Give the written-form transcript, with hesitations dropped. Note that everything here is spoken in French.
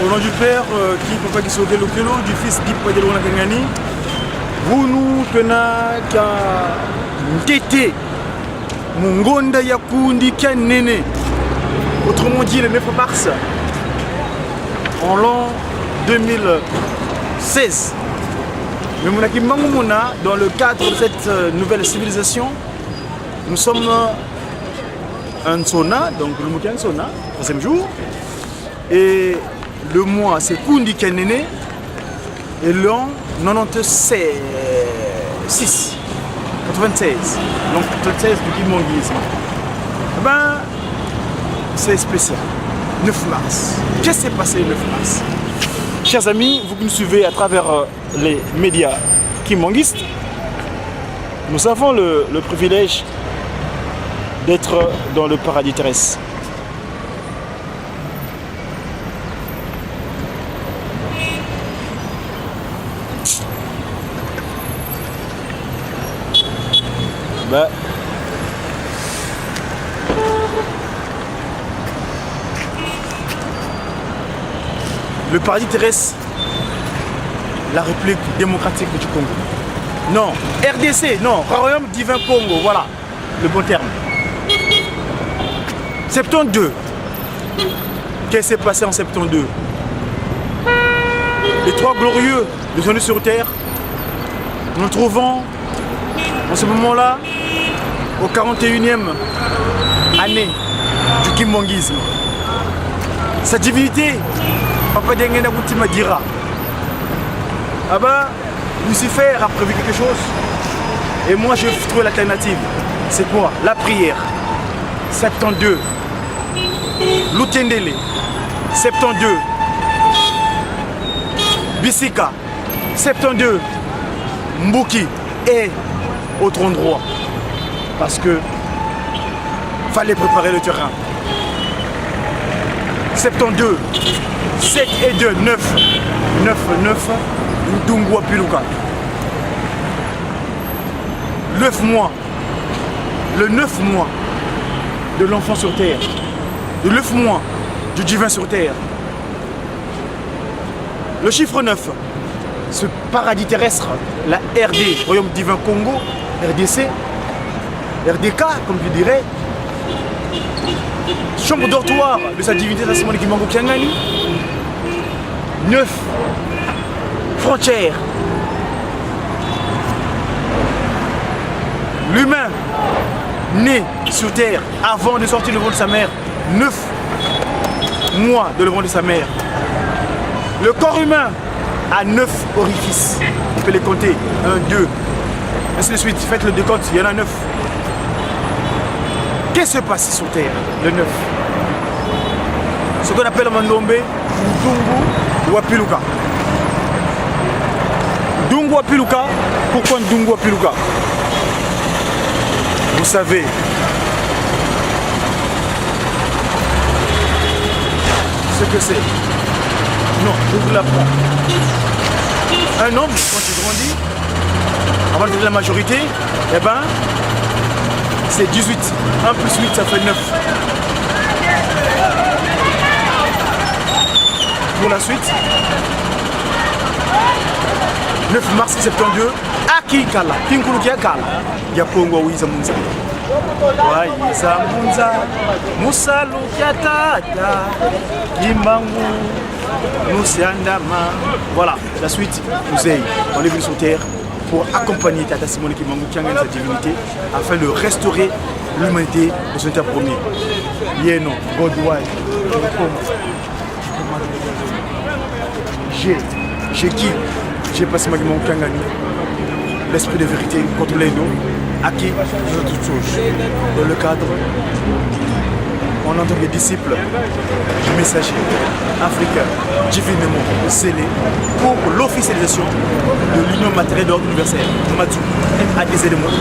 Au nom du Père, qui papa qui sautait le kilo, du Fils qui peut de l'Onakangani, vous nous tenez qu'à Tété, Mungonda Yakundi Kanene, autrement dit le 9 mars, en l'an 2016. Mais Monaki Mangumuna, dans le cadre de cette nouvelle civilisation, nous sommes un Sona, donc le Moukan Sona, troisième jour, et le mois c'est Kundi Kanene, et l'an 96, 96, donc 96 du Kimonguisme. Eh ben, c'est spécial. 9 mars. Qu'est-ce qui s'est passé le 9 mars? Chers amis, vous qui nous suivez à travers les médias kimonguistes, nous avons le privilège d'être dans le paradis terrestre. Ben, le paradis terrestre, la République démocratique du Congo. Non, RDC, non, Royaume divin Congo, voilà le bon terme. 72. Qu'est-ce qui s'est passé en 72? Les trois glorieux descendus sur terre, nous nous trouvons en ce moment-là au 41e année du kimonguisme. Sa divinité, Papa Dengena Boutima dira. Ah ben, Lucifer a prévu quelque chose. Et moi, je trouve l'alternative. C'est quoi? La prière. 72. Lutendele. 72. Bisika. 72. Mbuki. Et autre endroit. Parce que fallait préparer le terrain. 72. 7 et 2, 9. 9, 9. Ndungwa Piluka. 9 mois. Le 9 mois de l'enfant sur terre. Le 9 mois du divin sur terre. Le chiffre 9. Ce paradis terrestre, la RD, Royaume divin Congo, RDC, RDK, comme je dirais, chambre dortoir de sa divinité Tassimoni Kimango Kiangani, 9 frontières. L'humain né sur terre avant de sortir du ventre de sa mère, 9 mois de le ventre de sa mère. Le corps humain a 9 orifices. On peut les compter. 1, 2, ainsi de suite. Faites le décompte, il y en a 9. Qu'est-ce qui se passe sur terre, le 9? Ce qu'on appelle Mandombe, Ndungu Wapiluka. Ndungu Wapiluka, pourquoi Ndungu Wapiluka? Vous savez, ce que c'est. Non, je vous l'apprends. Un homme, quand il grandit, avant de la majorité, eh ben, c'est 18. 1 plus 8, ça fait 9. Pour la suite, 9 mars 72, Aki Kala, Kinkulukia Kala, Yapongo Wiza Munza. Waiza Munza, Musalu Kiatata, Kimangu, Nusiandama. Voilà, la suite, nous est, on est venu sur terre pour accompagner Tata Simone Kimangu qui a sa divinité afin de restaurer l'humanité de son terre premier. Yéno, Godway, j'ai qui? J'ai passé ma Kimangu Kangani, l'esprit de vérité contre les noms, à qui je toute chose. Dans le cadre, on entend les disciples du messager africain divinement scellé pour l'officialisation de l'union matérielle d'ordre universel. Matsu, a des éléments.